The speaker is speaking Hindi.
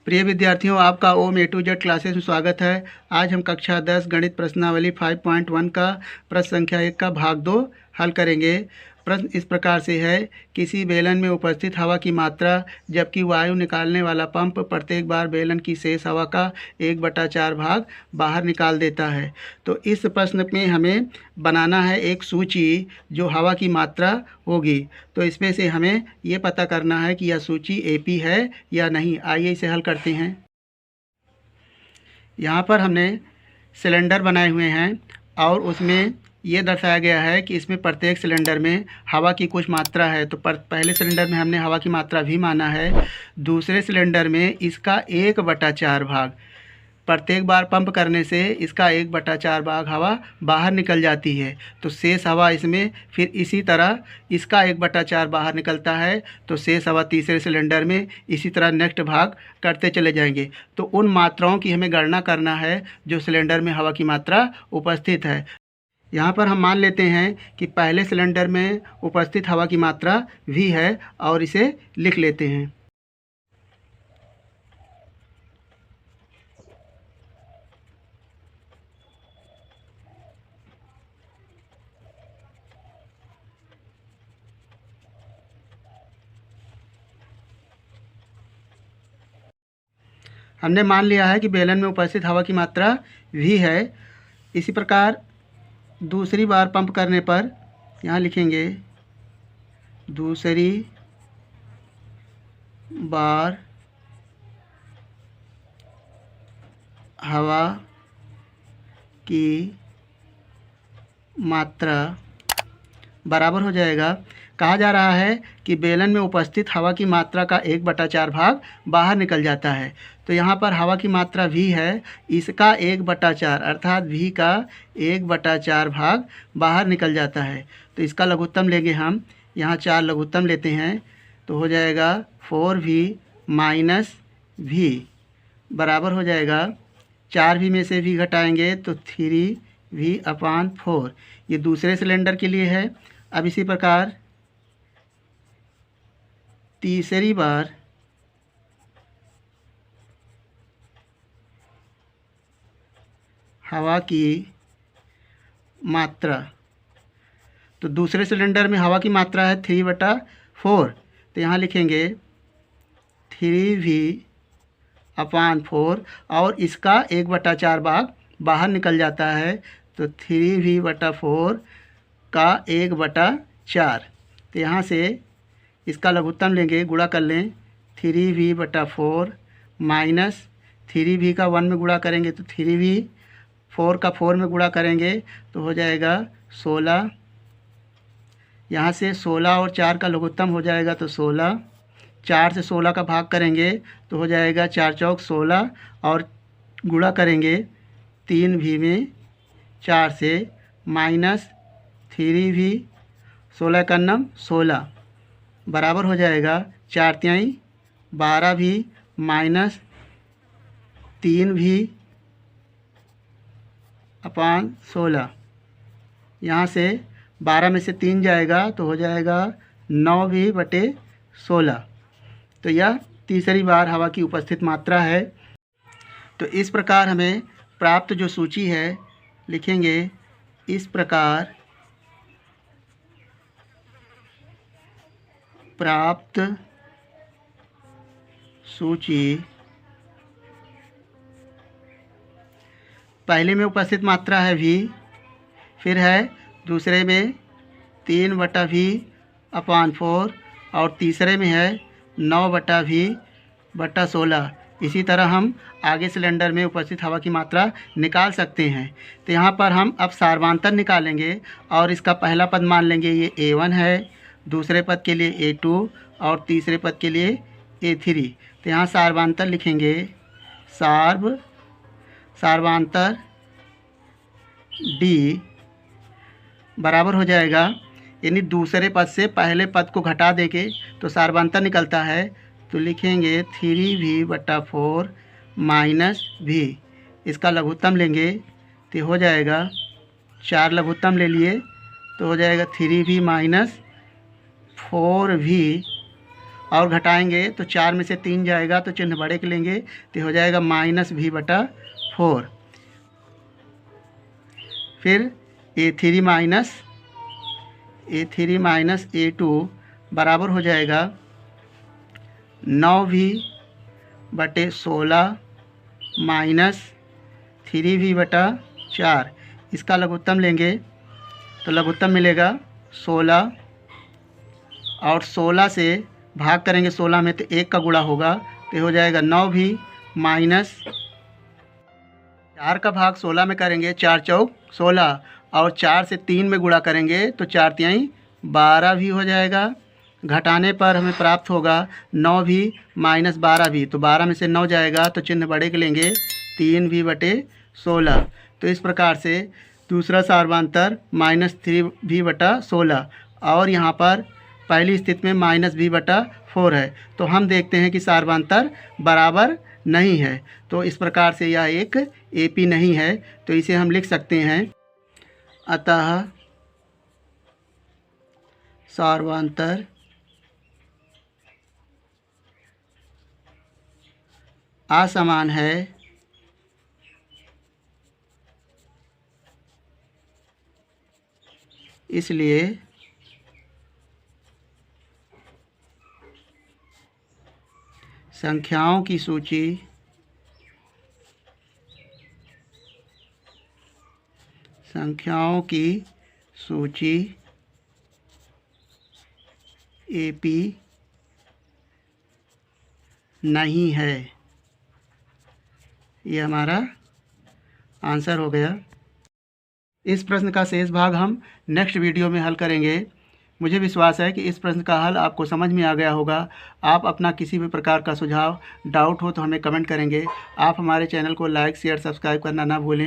प्रिय विद्यार्थियों, आपका ओम ए टू जेड क्लासेस में स्वागत है। आज हम कक्षा 10 गणित प्रश्नावली 5.1 का प्रश्न संख्या 1 का भाग 2 हल करेंगे। प्रश्न इस प्रकार से है, किसी बेलन में उपस्थित हवा की मात्रा जबकि वायु निकालने वाला पंप प्रत्येक बार बेलन की शेष हवा का 1/4 भाग बाहर निकाल देता है। तो इस प्रश्न में हमें बनाना है एक सूची जो हवा की मात्रा होगी। तो इसमें से हमें ये पता करना है कि यह सूची एपी है या नहीं। आइए इसे हल करते हैं। यहाँ पर हमने सिलेंडर बनाए हुए हैं और उसमें ये दर्शाया गया है कि इसमें प्रत्येक सिलेंडर में हवा की कुछ मात्रा है। तो पहले सिलेंडर में हमने हवा की मात्रा भी माना है। दूसरे सिलेंडर में इसका 1/4 भाग, प्रत्येक बार पंप करने से इसका 1/4 भाग हवा बाहर निकल जाती है। तो शेष हवा इसमें फिर इसी तरह इसका 1/4 बाहर निकलता है। तो शेष हवा तीसरे सिलेंडर में इसी तरह नेक्स्ट भाग करते चले जाएंगे। तो उन मात्राओं की हमें गणना करना है जो सिलेंडर में हवा की मात्रा उपस्थित है। यहाँ पर हम मान लेते हैं कि पहले सिलेंडर में उपस्थित हवा की मात्रा V है और इसे लिख लेते हैं। हमने मान लिया है कि बेलन में उपस्थित हवा की मात्रा V है। इसी प्रकार दूसरी बार पंप करने पर यहाँ लिखेंगे दूसरी बार हवा की मात्रा बराबर हो जाएगा। कहा जा रहा है कि बेलन में उपस्थित हवा की मात्रा का 1/4 भाग बाहर निकल जाता है। तो यहाँ पर हवा की मात्रा V है, इसका 1/4 अर्थात V का 1/4 भाग बाहर निकल जाता है। तो इसका लघुत्तम लेंगे हम। यहाँ 4 लघुत्तम लेते हैं तो हो जाएगा 4V माइनस V बराबर हो जाएगा 4V में से V घटाएंगे तो 3V/4। ये दूसरे सिलेंडर के लिए है। अब इसी प्रकार तीसरी बार हवा की मात्रा, तो दूसरे सिलेंडर में हवा की मात्रा है 3/4। तो यहाँ लिखेंगे 3V/4 और इसका 1/4 भाग बाहर निकल जाता है। तो 3V/4 का 1/4। तो यहाँ से इसका लघुत्तम लेंगे, गुणा कर लें। 3V/4 माइनस 3V का 1 में गुणा करेंगे तो 3V, 4 का 4 में गुणा करेंगे तो हो जाएगा 16। यहाँ से 16 और 4 का लघुत्तम हो जाएगा तो 16। 4 से 16 का भाग करेंगे तो हो जाएगा 4 चौक 16 और गुणा करेंगे 3V में 4 से माइनस 3V, 16 का नम 16 बराबर हो जाएगा 4 तिहाई 12V माइनस 3V/16। यहाँ से 12 में से 3 जाएगा तो हो जाएगा 9V/16। तो यह तीसरी बार हवा की उपस्थित मात्रा है। तो इस प्रकार हमें प्राप्त जो सूची है लिखेंगे इस प्रकार, प्राप्त सूची पहले में उपस्थित मात्रा है V, फिर है दूसरे में 3/V/4 और तीसरे में है 9/V/16। इसी तरह हम आगे सिलेंडर में उपस्थित हवा की मात्रा निकाल सकते हैं। तो यहाँ पर हम अब सार्वधांतर निकालेंगे और इसका पहला पद मान लेंगे ये A1 है, दूसरे पद के लिए A2 और तीसरे पद के लिए A3। तो यहाँ सार्वधांतर लिखेंगे, सार्वधांतर D बराबर हो जाएगा, यानी दूसरे पद से पहले पद को घटा देके तो सार्वधांतर निकलता है। तो लिखेंगे 3V/4 माइनस V, इसका लघुत्तम लेंगे तो हो जाएगा 4 लघुत्तम ले लिए तो हो जाएगा 3V माइनस 4V और घटाएंगे तो 4 में से 3 जाएगा तो चिन्ह बड़े के लेंगे तो हो जाएगा -v/4। फिर a3 माइनस a2 बराबर हो जाएगा 9v/16 माइनस 3v/4। इसका लघुत्तम लेंगे तो लघुत्तम मिलेगा 16 और 16 से भाग करेंगे 16 में तो 1 का गुणा होगा तो हो जाएगा 9v माइनस 4 का भाग 16 में करेंगे 4 चौक 16 और 4 से 3 में गुणा करेंगे तो 4 तिहाई 12 भी हो जाएगा। घटाने पर हमें प्राप्त होगा 9v माइनस 12v, तो 12 में से 9 जाएगा तो चिन्ह बड़े के लेंगे 3v/16। तो इस प्रकार से दूसरा सार्वधातुक -3v/16 और यहाँ पर पहली स्थिति में -v/4 है। तो हम देखते हैं कि सार्वधातुक बराबर नहीं है, तो इस प्रकार से यह एक AP नहीं है। तो इसे हम लिख सकते हैं, अतः सार्वधातुक असमान है, इसलिए संख्याओं की सूची AP नहीं है। ये हमारा आंसर हो गया। इस प्रश्न का शेष भाग हम नेक्स्ट वीडियो में हल करेंगे। मुझे विश्वास है कि इस प्रश्न का हल आपको समझ में आ गया होगा। आप अपना किसी भी प्रकार का सुझाव, डाउट हो तो हमें कमेंट करेंगे। आप हमारे चैनल को लाइक, शेयर, सब्सक्राइब करना ना भूलें।